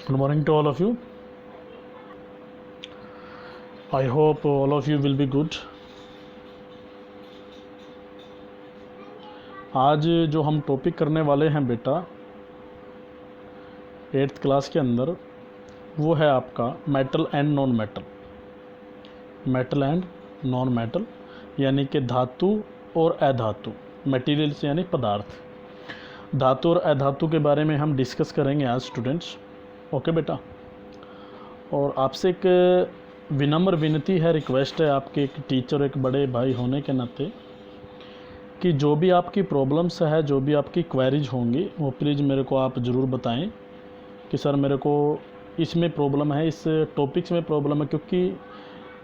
Good morning to all of you. I hope all of you will be good. आज जो हम topic करने वाले हैं बेटा 8th क्लास के अंदर, वो है आपका metal and non metal. Metal and non metal यानी कि धातु और अधातु, मटेरियल्स यानी पदार्थ। धातु और अधातु के बारे में हम डिस्कस करेंगे आज स्टूडेंट्स। ओके बेटा, और आपसे एक विनम्र विनती है, रिक्वेस्ट है आपके एक टीचर, एक बड़े भाई होने के नाते, कि जो भी आपकी प्रॉब्लम्स है, जो भी आपकी क्वेरीज होंगी, वो प्लीज़ मेरे को आप ज़रूर बताएं कि सर मेरे को इसमें प्रॉब्लम है, इस टॉपिक्स में प्रॉब्लम है। क्योंकि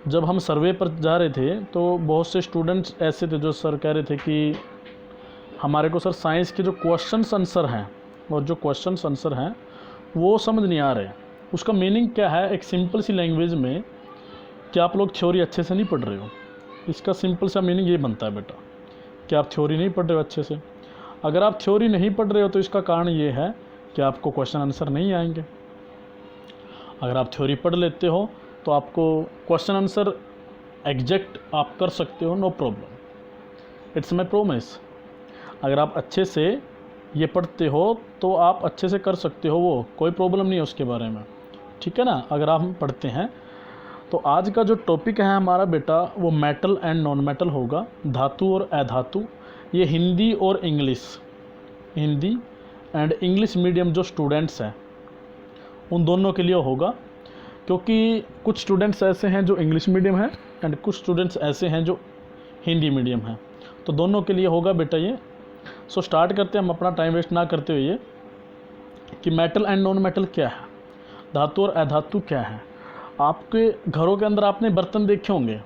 जब हम सर्वे पर जा रहे थे तो बहुत से स्टूडेंट्स ऐसे थे जो सर कह रहे थे कि हमारे को सर साइंस के जो क्वेश्चंस आंसर हैं और जो क्वेश्चंस आंसर हैं वो समझ नहीं आ रहे। उसका मीनिंग क्या है, एक सिंपल सी लैंग्वेज में, कि आप लोग थ्योरी अच्छे से नहीं पढ़ रहे हो। इसका सिंपल सा मीनिंग ये बनता है बेटा कि आप थ्योरी नहीं पढ़ रहे हो अच्छे से। अगर आप थ्योरी नहीं पढ़ रहे हो तो इसका कारण ये है कि आपको क्वेश्चन आंसर नहीं आएंगे। अगर आप थ्योरी पढ़ लेते हो तो आपको क्वेश्चन आंसर एग्जैक्ट आप कर सकते हो, no problem, it's my promise. अगर आप अच्छे से ये पढ़ते हो तो आप अच्छे से कर सकते हो, वो कोई प्रॉब्लम नहीं है उसके बारे में, ठीक है ना। अगर आप हम पढ़ते हैं तो आज का जो टॉपिक है हमारा बेटा वो मेटल एंड नॉन मेटल होगा, धातु और अधातु। ये हिंदी और English, Hindi and English medium जो स्टूडेंट्स हैं उन दोनों के लिए होगा। क्योंकि कुछ स्टूडेंट्स ऐसे हैं जो इंग्लिश मीडियम है एंड कुछ स्टूडेंट्स ऐसे हैं जो हिंदी मीडियम है, तो दोनों के लिए होगा बेटा ये। सो स्टार्ट करते हैं हम अपना टाइम वेस्ट ना करते हुए कि मेटल एंड नॉन मेटल क्या है, धातु और अधातु क्या है। आपके घरों के अंदर आपने बर्तन देखे होंगे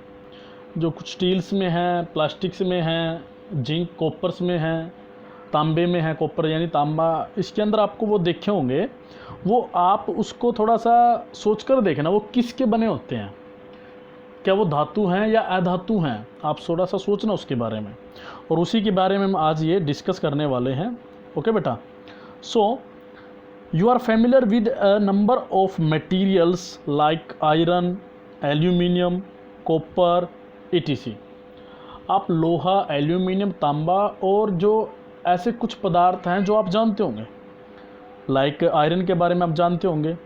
जो कुछ स्टील्स में हैं, प्लास्टिक्स में हैं, जिंक कॉपर्स में हैं, तांबे में है, कॉपर यानी तांबा, इसके अंदर आपको वो देखे होंगे। वो आप उसको थोड़ा सा सोच कर देखना वो किसके बने होते हैं, क्या वो धातु हैं या अधातु हैं, आप थोड़ा सा सोचना उसके बारे में। और उसी के बारे में हम आज ये डिस्कस करने वाले हैं। ओके बेटा, सो you are familiar with a number of materials like iron, aluminium, copper, etc. आप लोहा, एल्यूमिनियम, तांबा और जो ऐसे कुछ पदार्थ हैं जो आप जानते होंगे, लाइक आयरन के बारे में आप जानते होंगे,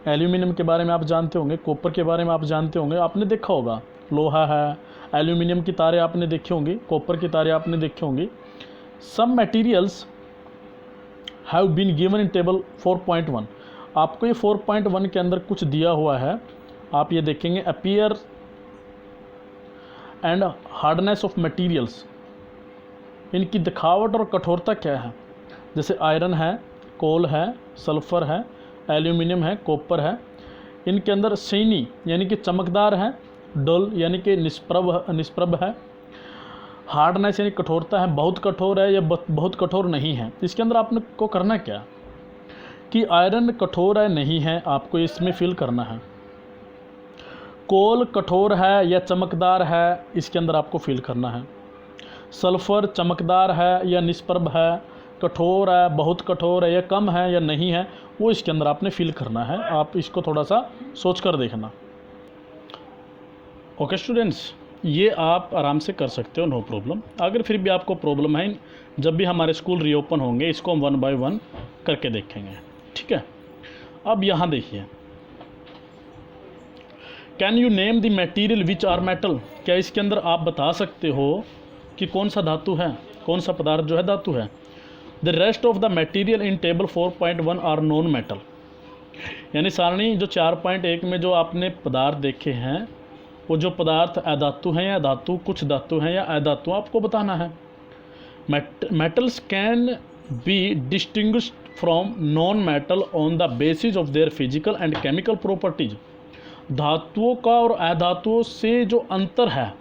एल्यूमिनियम के बारे में आप जानते होंगे, कॉपर के बारे में आप जानते होंगे, आपने देखा होगा। लोहा है, एल्यूमिनियम की तारें आपने देखी होंगी, कॉपर की तारें आपने देखी होंगी। Some materials have been given in table 4.1। आपको ये 4.1 के अंदर कुछ दिया हुआ है, आप ये देखेंगे appear and hardness of materials, इनकी दिखावट और कठोरता क्या है। जैसे आयरन है, कोल है, सल्फर है, एल्यूमिनियम है, कॉपर है, इनके अंदर शैनी यानी कि चमकदार है, डल यानी कि निष्प्रभ है, हार्डनेस यानी कठोरता है, बहुत कठोर है या बहुत कठोर नहीं है। इसके अंदर आपने को करना क्या कि आयरन कठोर है नहीं है, आपको इसमें फिल करना है। कोल कठोर है या चमकदार है, इसके अंदर आपको फिल करना है। सल्फर चमकदार है या निष्प्रभ है, कठोर है, बहुत कठोर है या कम है या नहीं है, वो इसके अंदर आपने फिल करना है। आप इसको थोड़ा सा सोच कर देखना। ओके स्टूडेंट्स, ये आप आराम से कर सकते हो, नो प्रॉब्लम। अगर फिर भी आपको प्रॉब्लम है, जब भी हमारे स्कूल रीओपन होंगे इसको हम 1 बाय 1 करके देखेंगे, ठीक है। अब यहाँ देखिए, can you name the material which are metal. क्या इसके अंदर आप बता सकते हो कि कौन सा धातु है, कौन सा पदार्थ जो है धातु है। The rest of the material in table 4.1 are non metal. यानी सारणी जो 4.1 में जो आपने पदार्थ देखे हैं वो जो पदार्थ अधातु हैं या धातु, कुछ धातु हैं या अधातु, आपको बताना है। Metals can be distinguished from non metal on the basis of their physical and chemical properties. धातुओं का और अधातुओं से जो अंतर है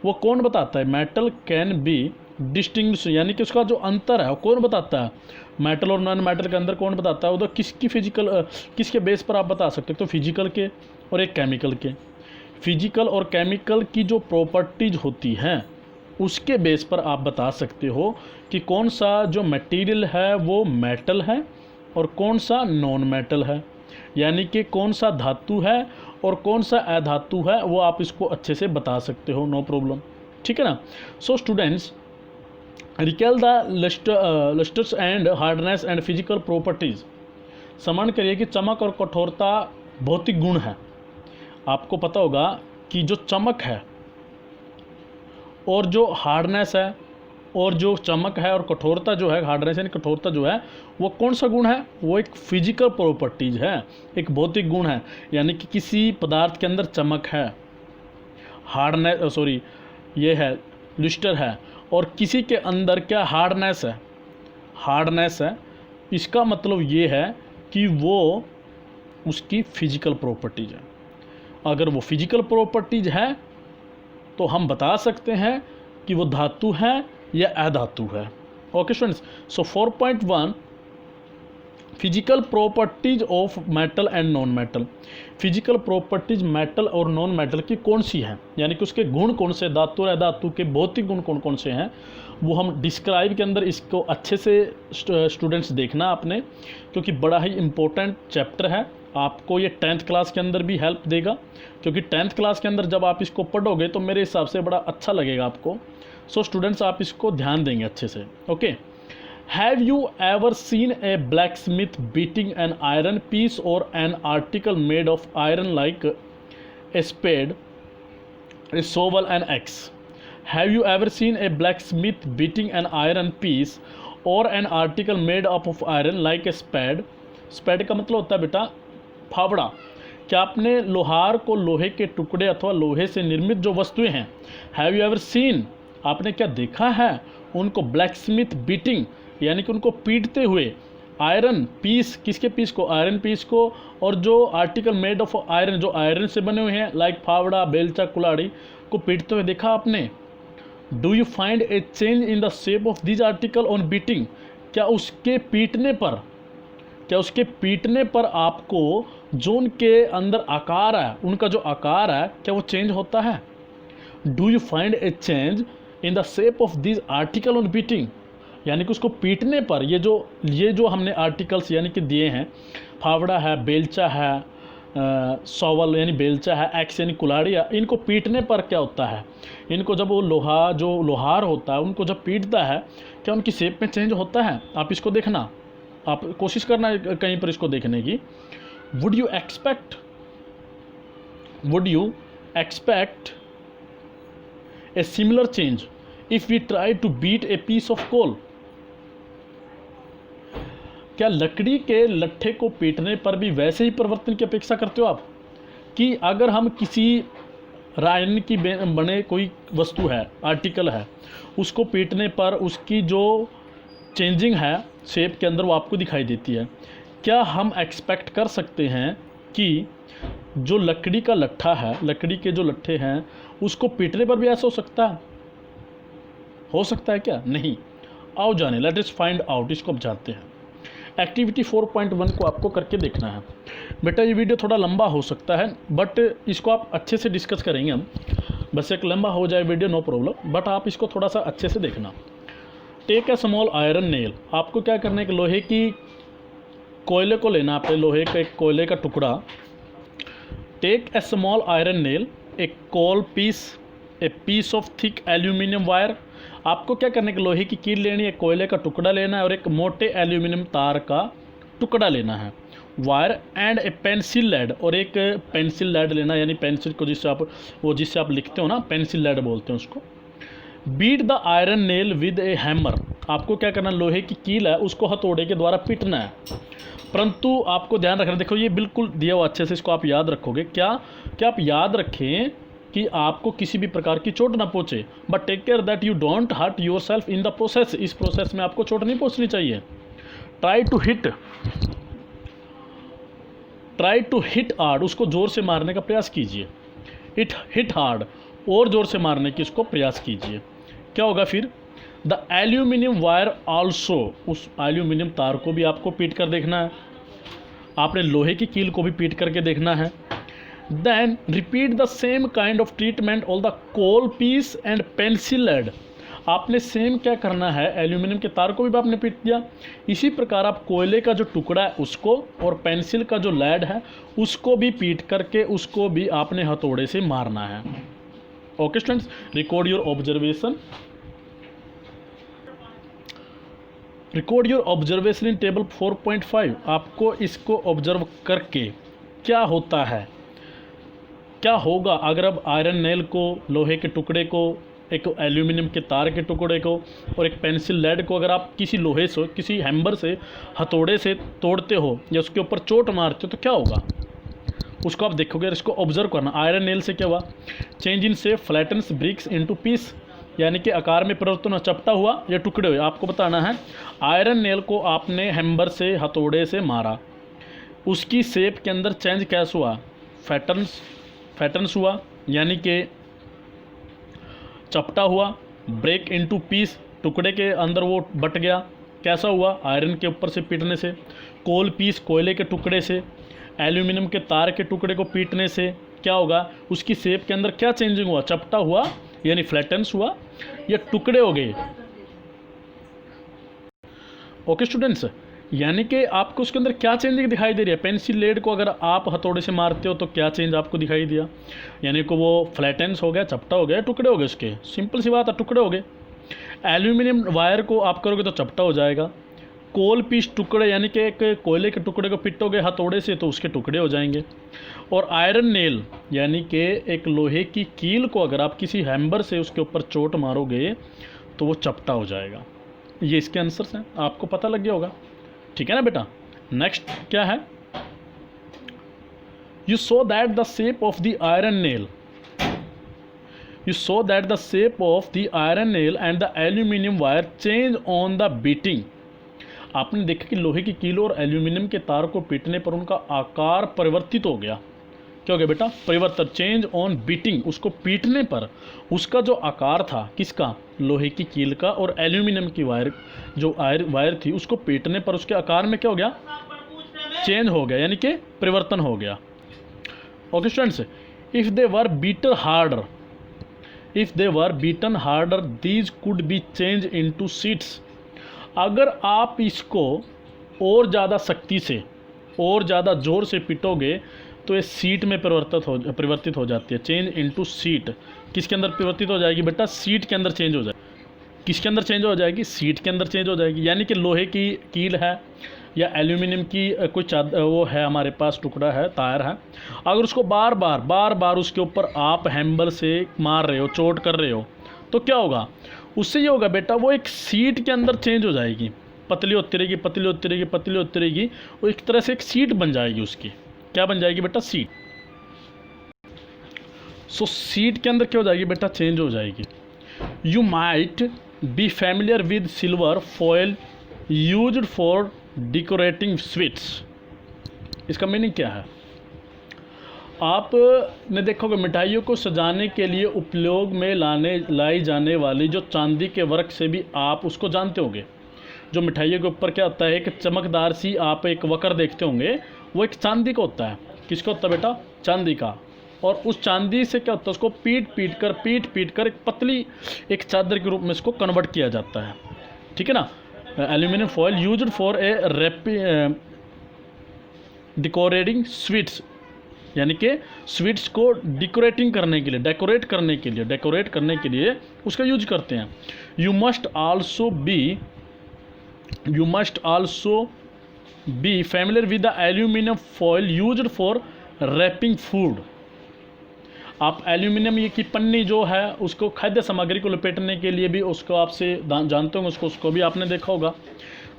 वो कौन बताता है। मेटल कैन बी डिस्टिंग्विश यानी कि उसका जो अंतर है वो कौन बताता है। मेटल और नॉन मेटल के अंदर कौन बताता है, वो तो किसकी फिजिकल, किसके बेस पर आप बता सकते हो, तो फिजिकल के और एक केमिकल के। फिजिकल और केमिकल की जो प्रॉपर्टीज होती हैं उसके बेस पर आप बता सकते हो कि कौन सा जो मटेरियल है वो मेटल है और कौन सा नॉन मेटल है। यानी कि कौन सा धातु है और कौन सा अधातु है वो आप इसको अच्छे से बता सकते हो, नो प्रॉब्लम, ठीक है ना। So students, recall the lustres and hardness and physical properties. स्मरण करिए कि चमक और कठोरता भौतिक गुण है। आपको पता होगा कि जो चमक है और जो हार्डनेस है और जो चमक है और कठोरता जो है, हार्डनेस यानी कठोरता जो है, वो कौन सा गुण है? वो एक फिजिकल प्रॉपर्टीज है, एक भौतिक गुण है। यानी कि किसी पदार्थ के अंदर चमक है, हार्डनेस सॉरी ये है लुस्टर है, और किसी के अंदर क्या हार्डनेस है, हार्डनेस है। इसका मतलब ये है कि वो उसकी फिजिकल प्रॉपर्टीज है। अगर वो फिजिकल प्रॉपर्टीज है तो हम बता सकते हैं कि वो धातु है या अधातु है। Okay students, so 4.1 physical properties of metal and non metal. Physical properties metal और नॉन मेटल की कौन सी हैं, यानी कि उसके गुण कौन से, धातु और अधातु के भौतिक गुण कौन कौन से हैं, वो हम डिस्क्राइब के अंदर इसको अच्छे से स्टूडेंट्स देखना आपने, क्योंकि बड़ा ही इम्पोर्टेंट चैप्टर है। आपको ये 10th क्लास के अंदर भी हेल्प देगा, क्योंकि 10th क्लास के अंदर जब आप इसको पढ़ोगे तो मेरे हिसाब से बड़ा अच्छा लगेगा आपको। सो स्टूडेंट्स, आप इसको ध्यान देंगे अच्छे से। Okay, have you ever seen a blacksmith beating an iron piece और an article made of iron like a spade, a shovel and axe? Have you ever seen a blacksmith beating an iron piece or an article made up of iron like a spade? Spade का मतलब होता है बेटा फावड़ा। क्या आपने लोहार को लोहे के टुकड़े अथवा लोहे से निर्मित जो वस्तुएं हैं, हैव यू एवर सीन, आपने क्या देखा है उनको ब्लैक स्मिथ बीटिंग, यानी कि उनको पीटते हुए, आयरन पीस, किसके पीस को? आयरन पीस को, और जो आर्टिकल मेड ऑफ आयरन, जो आयरन से बने हुए हैं, लाइक फावड़ा, बेलचा, कुल्हाड़ी को पीटते हुए देखा आपने? Do you find A change in the shape of this article on beating? क्या उसके पीटने पर आपको जो उनके अंदर आकार है, उनका जो आकार है, क्या वो चेंज होता है? Do you find A change in the shape of this article on beating, यानी कि उसको पीटने पर ये जो हमने आर्टिकल्स यानी कि दिए हैं, फावड़ा है, बेलचा है, शॉवल यानी बेलचा है, एक्स यानी कुल्हाड़ी है, इनको पीटने पर क्या होता है? इनको जब वो लोहार होता है, उनको जब पीटता है, क्या उनकी शेप में चेंज होता है? आप इसको देखना, आप कोशिश करना कहीं पर इसको देखने की। Would you expect a similar change if we try to beat a piece of coal? क्या लकड़ी के लट्ठे को पीटने पर भी वैसे ही परिवर्तन की अपेक्षा करते हो आप, कि अगर हम किसी रायन की बने कोई वस्तु है, आर्टिकल है, उसको पीटने पर उसकी जो चेंजिंग है शेप के अंदर वो आपको दिखाई देती है? क्या हम एक्सपेक्ट कर सकते हैं कि जो लकड़ी का लट्ठा है, लकड़ी के जो लट्ठे हैं, उसको पीटने पर भी ऐसा हो सकता है क्या? नहीं। आओ जाने, लेट अस फाइंड आउट, इसको अब जानते हैं। एक्टिविटी 4.1 को आपको करके देखना है। बेटा ये वीडियो थोड़ा लंबा हो सकता है, बट इसको आप अच्छे से डिस्कस करेंगे हम। बस एक लंबा हो जाए वीडियो, नो प्रॉब्लम, बट आप इसको थोड़ा सा अच्छे से देखना। Take a small iron nail, आपको क्या करना है कि लोहे की कोयले को लेना, आपने लोहे का एक कोयले का टुकड़ा। Take a small iron nail, a coal piece, a piece of thick aluminium wire. आपको क्या करना है कि लोहे की कील लेनी है, कोयले का टुकड़ा लेना है, और एक मोटे एल्यूमिनियम तार का टुकड़ा लेना है, wire, and a pencil lead, और एक पेंसिल लेड लेना, यानी पेंसिल को जिससे आप लिखते हो ना, पेंसिल लेड बोलते हैं उसको। Beat the iron nail with a hammer, आपको क्या करना, लोहे की कील है उसको हथौड़े के द्वारा पीटना है। परंतु आपको ध्यान रखना, देखो ये बिल्कुल दिया हुआ, अच्छे से इसको आप याद रखोगे। क्या आप याद रखें कि आपको किसी भी प्रकार की चोट ना पहुँचे, but take care that you don't hurt yourself in the process, इस प्रोसेस में आपको चोट नहीं पहुँचनी चाहिए। ट्राई टू हिट हार्ड, उसको ज़ोर से मारने का प्रयास कीजिए। हिट हार्ड, और ज़ोर से मारने की उसको प्रयास कीजिए। क्या होगा फिर? द एल्यूमिनियम वायर आल्सो, उस एल्यूमिनियम तार को भी आपको पीट कर देखना है, आपने लोहे की कील को भी पीट करके देखना है। Then repeat the same kind of treatment all the coal piece and pencil lead, आपने सेम क्या करना है, एल्यूमिनियम के तार को भी आपने पीट दिया। इसी प्रकार आप कोयले का जो टुकड़ा है उसको और पेंसिल का जो लेड है उसको भी पीट करके उसको भी आपने हथौड़े से मारना है। Okay students, record your observation. Record your observation in table 4.5। आपको इसको ऑब्जर्व करके क्या होता है, क्या होगा अगर अब आयरन नेल को, लोहे के टुकड़े को, एक एल्यूमिनियम के तार के टुकड़े को और एक पेंसिल लेड को अगर आप किसी लोहे से, किसी हैमर से, हथौड़े से तोड़ते हो या उसके ऊपर चोट मारते हो तो क्या होगा, उसको आप देखोगे। इसको ऑब्जर्व करना। आयरन नेल से क्या हुआ, चेंज इन से फ्लैटन्स ब्रिक्स इनटू पीस, यानी कि आकार में परिवर्तन हो, चपटा हुआ या टुकड़े हुए। आपको बताना है आयरन नेल को आपने हैमर से, हथौड़े से मारा, उसकी शेप के अंदर चेंज कैसे हुआ, फैटर्न्स हुआ, यानी कि चपटा हुआ। ब्रेक इनटू पीस, टुकड़े के अंदर वो बट गया, कैसा हुआ, आयरन के ऊपर से पीटने से। कोल पीस, कोयले के टुकड़े से। एल्यूमिनियम के तार के टुकड़े को पीटने से क्या होगा, उसकी शेप के अंदर क्या चेंजिंग हुआ, चपटा हुआ यानी फ्लैटन्स हुआ या टुकड़े हो गए। ओके स्टूडेंट्स, यानी कि आपको उसके अंदर क्या चेंजिंग दिखाई दे रही है। पेंसिल लेड को अगर आप हथौड़े से मारते हो तो क्या चेंज आपको दिखाई दिया, यानी कि वो फ्लैटेंस हो गया, चपटा हो गया, टुकड़े हो गए उसके। सिंपल सी बात है, टुकड़े हो गए। एल्यूमिनियम वायर को आप करोगे तो चपटा हो जाएगा। कोल पीस टुकड़े, यानी कि एक कोयले के टुकड़े को पिटोगे हथौड़े से तो उसके टुकड़े हो जाएंगे। और आयरन नेल, यानी कि एक लोहे की कील को अगर आप किसी हैमर से उसके ऊपर चोट मारोगे तो वो चपटा हो जाएगा। ये इसके आंसर्स हैं, आपको पता लग गया होगा, ठीक है ना बेटा। नेक्स्ट क्या है, you so that the shape of the iron nail, you so that the shape of the iron nail and the aluminium wire change on the beating. आपने देखा कि लोहे की कील और एल्यूमिनियम के तार को पीटने पर उनका आकार परिवर्तित हो गया। क्या हो गया बेटा, परिवर्तन, चेंज ऑन बीटिंग। उसको पीटने पर उसका जो आकार था, किसका, लोहे की कील का और एल्यूमिनियम की वायर, जो वायर थी, उसको पीटने पर उसके आकार में क्या हो गया, चेंज हो गया, यानी कि परिवर्तन हो गया। Okay students, if they were beaten harder, if they were beaten harder these could be change into sheets. अगर आप इसको और ज़्यादा सख्ती से और ज़्यादा ज़ोर से पीटोगे तो ये सीट में परिवर्तित हो जाती है। चेंज इनटू सीट, किसके अंदर परिवर्तित हो जाएगी बेटा, सीट के अंदर चेंज हो जाएगी। किसके अंदर चेंज हो जाएगी, सीट के अंदर चेंज हो जाएगी। यानी कि लोहे की कील है या एल्यूमिनियम की कोई वो है हमारे पास, टुकड़ा है, तार है, अगर उसको बार बार उसके ऊपर आप हैमर से मार रहे हो, चोट कर रहे हो तो क्या होगा, उससे ये होगा बेटा, वो एक सीट के अंदर चेंज हो जाएगी, पतली होती रहेगी, पतली होती रहेगी, पतली होती रहेगी, वो एक तरह से एक सीट बन जाएगी उसकी। क्या बन जाएगी बेटा, सीट। सो सीट के अंदर क्या हो जाएगी बेटा, चेंज हो जाएगी। You might be familiar with silver foil used for decorating sweets. इसका मीनिंग क्या है, आपने देखा होगा मिठाइयों को सजाने के लिए उपयोग में लाई जाने वाली जो चांदी के वर्क से भी आप उसको जानते होंगे। जो मिठाइयों के ऊपर क्या होता है, एक चमकदार सी आप एक वक्र देखते होंगे, वो एक चांदी का होता है। किसका होता है बेटा, चांदी का। और उस चांदी से क्या होता है, उसको पीट पीट कर एक पतली एक चादर के रूप में इसको कन्वर्ट किया जाता है, ठीक है ना। Aluminium foil used for a decorating sweets, यानी कि स्वीट्स को डेकोरेट करने के लिए उसका यूज करते हैं। You must also be familiar with the aluminium foil used for wrapping food. आप एल्यूमिनियम ये की पन्नी जो है उसको खाद्य सामग्री को लपेटने के लिए भी उसको आपसे जानते होंगे, उसको भी आपने देखा होगा।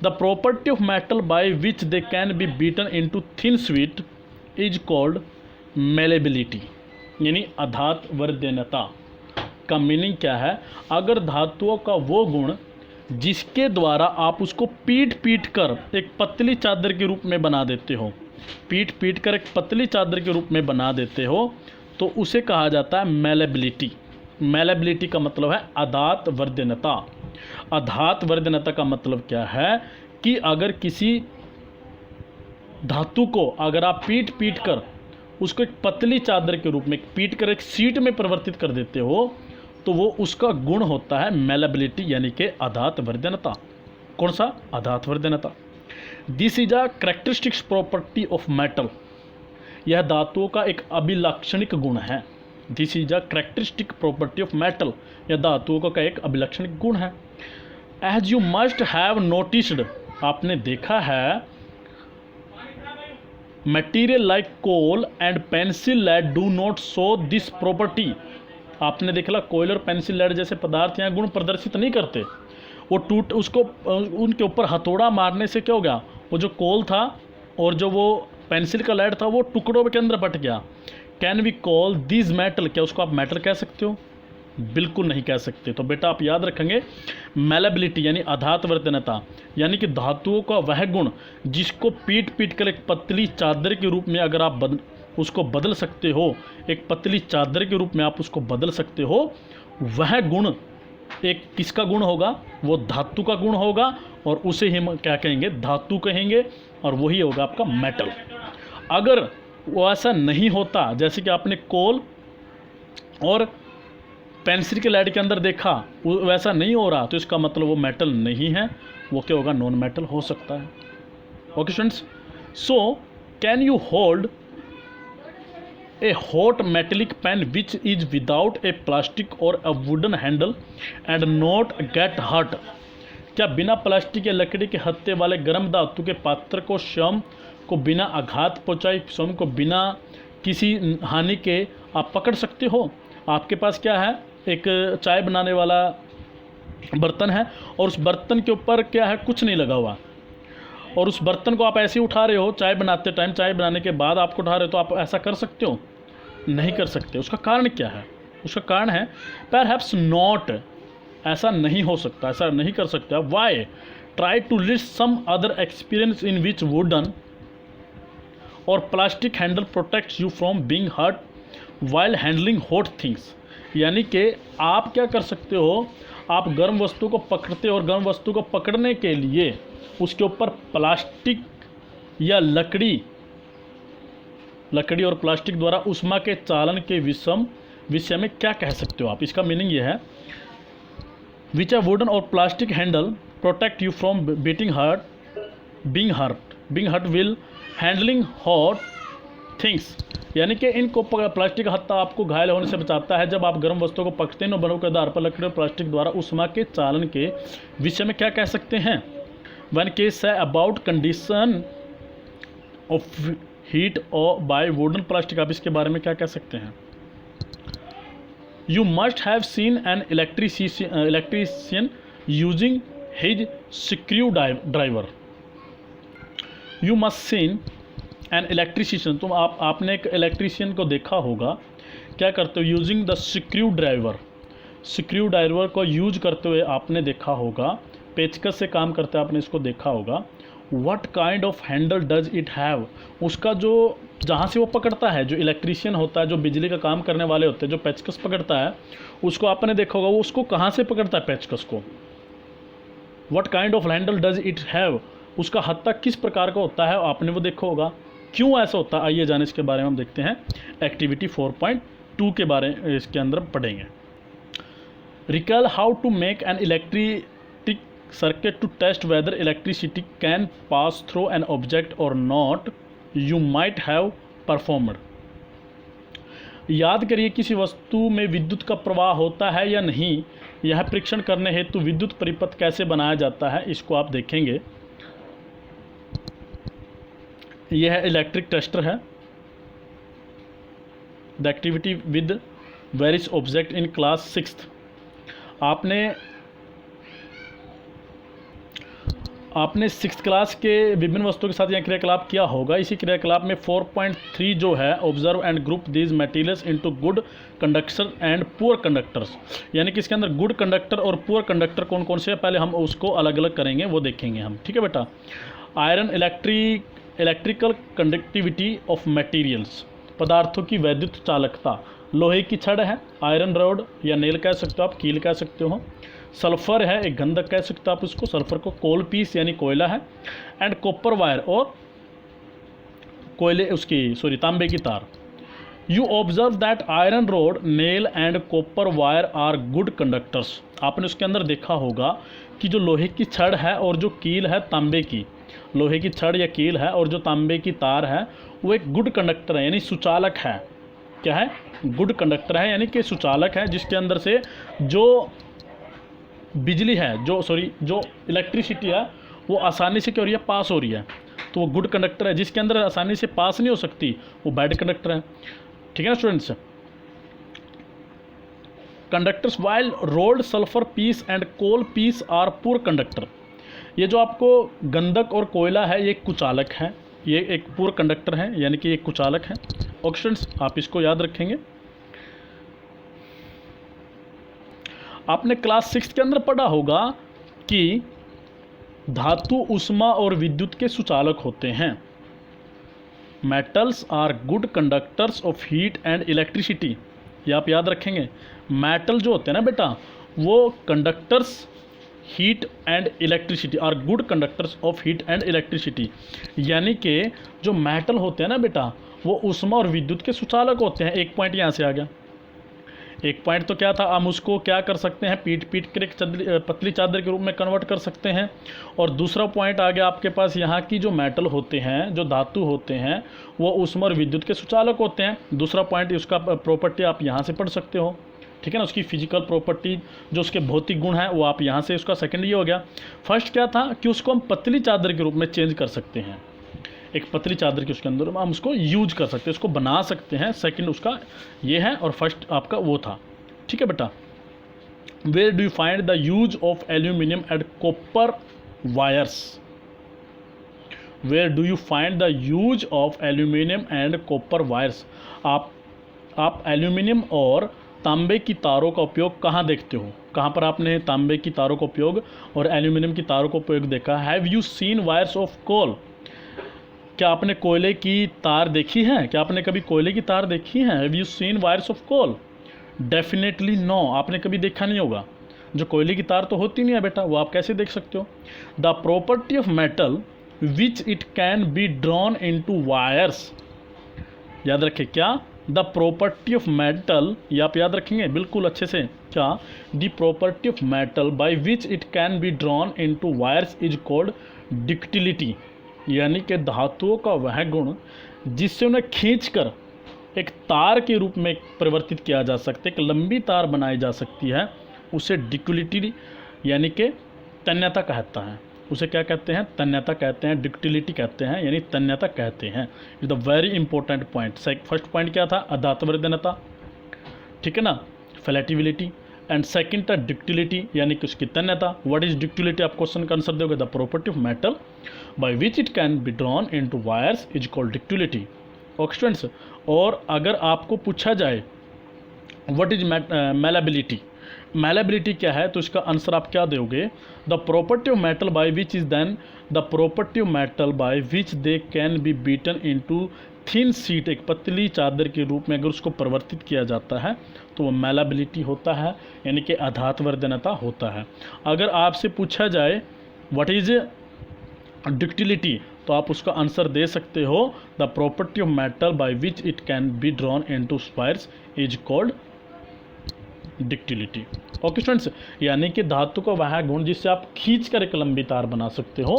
The property of metal by which they can be beaten into thin sweet is called malleability, यानी अधात्वर्धनता का मीनिंग क्या है, अगर धातुओं का वो गुण जिसके द्वारा आप उसको पीट कर एक पतली चादर के रूप में बना देते हो, पीट कर एक पतली चादर के रूप में बना देते हो, तो उसे कहा जाता है मेलेबिलिटी। मेलेबिलिटी का मतलब है अधात्वर्धनता। अधात्वर्धनता का मतलब क्या है कि अगर किसी धातु को अगर आप पीट कर उसको एक पतली चादर के रूप में पीट कर एक सीट में परिवर्तित कर देते हो तो वो उसका गुण होता है मेलेबिलिटी यानी कि आधात वर्धनता। कौन सा? आधात वर्धनता। This is a characteristics property of metal, यह धातुओं का एक अभिलाक्षणिक गुण है। This is a characteristic property of metal, यह धातुओं का एक अभिलाक्षणिक गुण है। As you must have noticed, आपने देखा है, material like coal and pencil lead do not show this property, आपने देखा कोयल और पेंसिल लेड जैसे पदार्थ यहाँ गुण प्रदर्शित नहीं करते। वो टूट उसको उनके ऊपर हथौड़ा मारने से क्या हो गया, वो जो कोल था और जो वो पेंसिल का लेड था वो टुकड़ों के अंदर बट गया। Can we call this metal, क्या उसको आप मेटल कह सकते हो? बिल्कुल नहीं कह सकते। तो बेटा आप याद रखेंगे मेलेबिलिटी यानी आधात वर्तनता, यानी कि धातुओं का वह गुण जिसको पीट पीट कर एक पतली चादर के रूप में अगर आप उसको बदल सकते हो, एक पतली चादर के रूप में आप उसको बदल सकते हो, वह गुण एक किसका गुण होगा? वो धातु का गुण होगा और उसे हम क्या कहेंगे? धातु कहेंगे, और वही होगा आपका मेटल। अगर वो ऐसा नहीं होता, जैसे कि आपने कोल और पेंसिल के लेड के अंदर देखा, वो वैसा नहीं हो रहा, तो इसका मतलब वो मेटल नहीं है, वो क्या होगा? नॉन मेटल हो सकता है। Okay students, so can you hold a hot metallic pan which is without a plastic और a wooden handle and not get hurt, क्या बिना प्लास्टिक या लकड़ी के हत्थे वाले गर्म धातु के पात्र को स्वयं को बिना आघात पहुंचाए, स्वयं को बिना किसी हानि के आप पकड़ सकते हो? आपके पास क्या है? एक चाय बनाने वाला बर्तन है और उस बर्तन के ऊपर क्या है? कुछ नहीं लगा हुआ, और उस बर्तन को आप ऐसे ही उठा रहे हो, चाय बनाते टाइम, चाय बनाने के बाद आपको उठा रहे हो, तो आप ऐसा कर सकते हो? नहीं कर सकते। उसका कारण क्या है? उसका कारण है परहैप्स नॉट, ऐसा नहीं हो सकता, ऐसा नहीं कर सकते आप। Why? Try to list some other experience in which wooden और plastic handle protects you from being hurt while handling hot things, यानी कि आप क्या कर सकते हो? आप गर्म वस्तु को पकड़ते हो और गर्म वस्तु को पकड़ने के लिए उसके ऊपर प्लास्टिक या लकड़ी और प्लास्टिक द्वारा उष्मा के चालन के विषय में क्या कह सकते हो आप? इसका मीनिंग ये है, विच आ वुडन और plastic handle protect you from being hurt while handling hot things, यानी कि इनको प्लास्टिक का हत्था आपको घायल होने से बचाता है जब आप गर्म वस्तुओं को पकड़ते हैं। बलों के आधार पर लकड़ी और प्लास्टिक द्वारा उष्मा के चालन के विषय में क्या कह सकते हैं? वन केस है अबाउट कंडीशन ऑफ हीट और बाय वुडन प्लास्टिक, आप इसके बारे में क्या कह सकते हैं? You must have seen an electrician using his screw driver, you must seen an electrician, तुम आपने एक इलेक्ट्रीशियन को देखा होगा, क्या करते हो? यूजिंग द स्क्रू ड्राइवर को यूज करते हुए आपने देखा होगा, पेचकस से काम करते आपने इसको देखा होगा। What kind of Henle does it have, उसका जो जहाँ से वो पकड़ता है, जो इलेक्ट्रीशियन होता है, जो बिजली का काम करने वाले होते हैं, जो पेचकस पकड़ता है, उसको आपने देखा होगा, वो उसको कहाँ से पकड़ता है पेचकस को? What kind of Henle does it have, उसका हत्था किस प्रकार का होता है, आपने वो देखा होगा। क्यों ऐसा होता है, आइए जाने इसके बारे में हम देखते हैं। एक्टिविटी 4.2 के बारे में इसके अंदर पढ़ेंगे। Recall how to make an electric circuit to test whether electricity can pass through an object और not, you might have performed. याद करिए किसी वस्तु में विद्युत का प्रवाह होता है या नहीं, यह परीक्षण करने हेतु विद्युत परिपथ कैसे बनाया जाता है, इसको आप देखेंगे। यह इलेक्ट्रिक टेस्टर है। The activity with various object in class 6th, आपने 6th क्लास के विभिन्न वस्तुओं के साथ यह क्रियाकलाप किया होगा। इसी क्रियाकलाप में 4.3 जो है, observe and group these materials into good conductor and poor conductors, यानी कि इसके अंदर गुड कंडक्टर और पुअर कंडक्टर कौन कौन से है, पहले हम उसको अलग अलग करेंगे, वो देखेंगे हम। ठीक है बेटा। Iron electrical conductivity of materials, पदार्थों की वैद्युत चालकता। लोहे की छड़ है, आयरन रॉड या नेल कह सकते हो आप, कील कह सकते हो। सल्फर है, एक गंधक कह सकते हो आप उसको, सल्फर को। कोल पीस यानी कोयला है। एंड कॉपर वायर, और कोयले तांबे की तार। You observe that iron rod, nail and copper wire are good conductors. आपने उसके अंदर देखा होगा कि जो लोहे की छड़ है और जो कील है तांबे की, लोहे की छड़ या कील है और जो तांबे की तार है वो एक गुड कंडक्टर है, यानी सुचालक है। क्या है? गुड कंडक्टर है, यानी कि सुचालक है, जिसके अंदर से जो बिजली है, जो इलेक्ट्रिसिटी है वो आसानी से क्या हो रही है? पास हो रही है। तो वो गुड कंडक्टर है। जिसके अंदर आसानी से पास नहीं हो सकती वो बैड कंडक्टर है। ठीक है ना students? Conductors while rolled sulphur piece and coal piece are poor conductor. ये जो आपको गंधक और कोयला है ये कुचालक है, ये एक पुअर कंडक्टर है, यानी कि ये कुचालक है। ओके स्टूडेंट्स, आप इसको याद रखेंगे। आपने क्लास 6 के अंदर पढ़ा होगा कि धातु उष्मा और विद्युत के सुचालक होते हैं। Metals are good conductors of heat and electricity. ये आप याद रखेंगे। मेटल जो होते हैं ना बेटा, वो conductors heat and electricity are good conductors of heat and electricity, यानी कि जो मेटल होते हैं ना बेटा वो उष्मा और विद्युत के सुचालक होते हैं। एक पॉइंट यहाँ से आ गया। एक पॉइंट तो क्या था, हम उसको क्या कर सकते हैं? पीट कर एक पतली चादर के रूप में कन्वर्ट कर सकते हैं। और दूसरा पॉइंट आ गया आपके पास यहाँ की जो मेटल होते हैं, जो धातु होते हैं, वो उष्मा और विद्युत के सुचालक होते हैं। दूसरा पॉइंट, उसका प्रॉपर्टी आप यहाँ से पढ़ सकते हो। ठीक है ना? उसकी फिजिकल प्रॉपर्टी, जो उसके भौतिक गुण हैं, वो आप यहाँ से, उसका सेकंड ये हो गया। फर्स्ट क्या था कि उसको हम पतली चादर के रूप में चेंज कर सकते हैं। एक पतली चादर के उसके अंदर हम उसको यूज कर सकते हैं, उसको बना सकते हैं। सेकंड उसका ये है, और फर्स्ट आपका वो था। ठीक है बेटा? Where do you find the use of aluminium and copper wires? Where do you find the use of aluminium and copper wires? आप एल्यूमिनियम और तांबे की तारों का उपयोग कहाँ देखते हो? कहाँ पर आपने तांबे की तारों का उपयोग और एल्यूमिनियम की तारों का उपयोग देखा? Have you seen wires of coal? क्या आपने कोयले की तार देखी है? क्या आपने कभी कोयले की तार देखी है? Have you seen wires of coal? Definitely no, आपने कभी देखा नहीं होगा। जो कोयले की तार तो होती नहीं है बेटा, वो आप कैसे देख सकते हो? The property of metal which it can be drawn into wires. याद रखें क्या? द प्रॉपर्टी ऑफ मेटल, ये आप याद रखेंगे बिल्कुल अच्छे से। क्या? The property of metal by which it can be drawn into wires is called ductility, यानी कि धातुओं का वह गुण जिससे उन्हें खींचकर एक तार के रूप में परिवर्तित किया जा सकता है, एक लंबी तार बनाई जा सकती है, उसे डक्टिलिटी यानी कि तन्यता कहता है। उसे क्या कहते हैं? तन्यता कहते हैं, डक्टिलिटी कहते हैं, यानी तन्यता कहते हैं। Is the very important point. First point क्या था? अधात्वर्धनता। ठीक है ना? फ्लैटिबिलिटी। एंड सेकंड था डक्टिलिटी, यानी कि उसकी तन्यता। What is ductility? आप क्वेश्चन का आंसर दोगे। The property of metal by which it can be drawn into wires is called ductility. Okay students, और अगर आपको पूछा जाए व्हाट इज मैलेबिलिटी, मैलेबिलिटी क्या है, तो इसका आंसर आप क्या दोगे? The property of metal by which is then the property of metal by which they can be beaten into thin sheet, एक पतली चादर के रूप में अगर उसको परिवर्तित किया जाता है तो वो मैलेबिलिटी होता है, यानी कि अधात्वर्धनता होता है। अगर आपसे पूछा जाए व्हाट इज डक्टिलिटी, तो आप उसका आंसर दे सकते हो the property of metal by which it can be drawn into wires is called ductility. Okay students, यानी कि धातु का वह गुण जिससे आप खींच कर एक लंबी तार बना सकते हो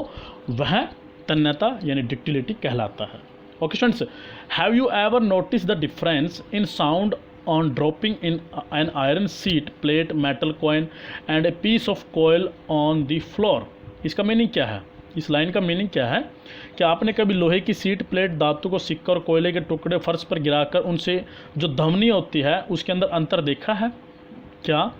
वह तन्यता यानी डक्टिलिटी कहलाता है। Okay students, have you ever notice the difference in sound on dropping in an iron sheet, plate, metal coin and a piece of coal on the floor? इसका मीनिंग क्या है? इस लाइन का मीनिंग क्या है? क्या आपने कभी लोहे की सीट, प्लेट, धातु को सिक्का और कोयले के टुकड़े फर्श पर गिराकर उनसे जो ध्वनि होती है उसके अंदर अंतर देखा है? क्या?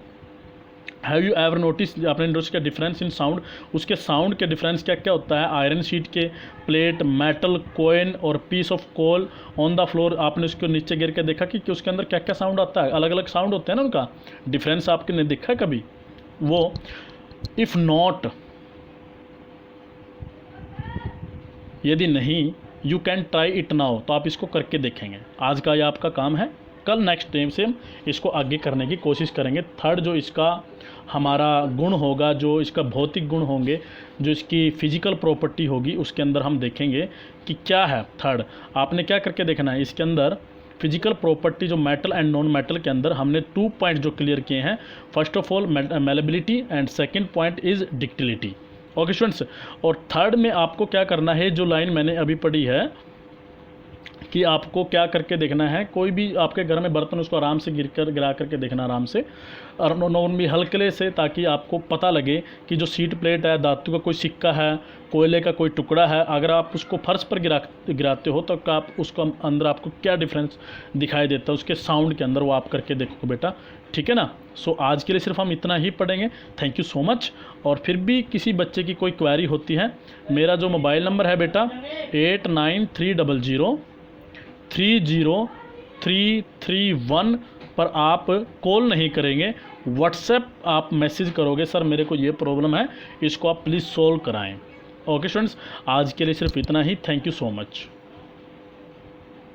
हैव यू एवर नोटिस, आपने नोटिस किया डिफरेंस इन साउंड, उसके साउंड के डिफरेंस क्या क्या होता है? आयरन शीट के, प्लेट, मेटल कॉइन और piece of coal on the floor, आपने उसको नीचे गिर के देखा कि उसके अंदर क्या क्या साउंड आता है? अलग अलग साउंड होते हैं ना, उनका डिफरेंस आपने देखा कभी? वो इफ़ नॉट, यदि नहीं, you can try it now, तो आप इसको करके देखेंगे। आज का ये आपका काम है, कल नेक्स्ट टाइम से इसको आगे करने की कोशिश करेंगे। थर्ड जो इसका हमारा गुण होगा, जो इसका भौतिक गुण होंगे, जो इसकी फिजिकल प्रॉपर्टी होगी, उसके अंदर हम देखेंगे कि क्या है। थर्ड आपने क्या करके देखना है, इसके अंदर फिजिकल प्रॉपर्टी जो मेटल एंड नॉन मेटल के अंदर हमने 2 पॉइंट जो क्लियर किए हैं। First of all malleability and second point is ductility. Okay students, और थर्ड में आपको क्या करना है, जो लाइन मैंने अभी पढ़ी है कि आपको क्या करके देखना है, कोई भी आपके घर में बर्तन उसको आराम से गिरा करके देखना आराम से, और नॉन भी हल्के से, ताकि आपको पता लगे कि जो सीट प्लेट है, धातु का कोई सिक्का है, कोयले का कोई टुकड़ा है, अगर आप उसको फर्श पर गिराते हो तो आप उसको अंदर आपको क्या डिफरेंस दिखाई देता है उसके साउंड के अंदर, वो आप करके देखो बेटा, ठीक है ना। सो आज के लिए सिर्फ हम इतना ही पढ़ेंगे। Thank you so much. और फिर भी किसी बच्चे की कोई क्वेरी होती है, मेरा जो मोबाइल नंबर है बेटा 8930030331 पर आप कॉल नहीं करेंगे, व्हाट्सएप आप मैसेज करोगे, सर मेरे को ये प्रॉब्लम है, इसको आप प्लीज़ सॉल्व कराएं। ओके स्टूडेंट्स, आज के लिए सिर्फ इतना ही। Thank you so much.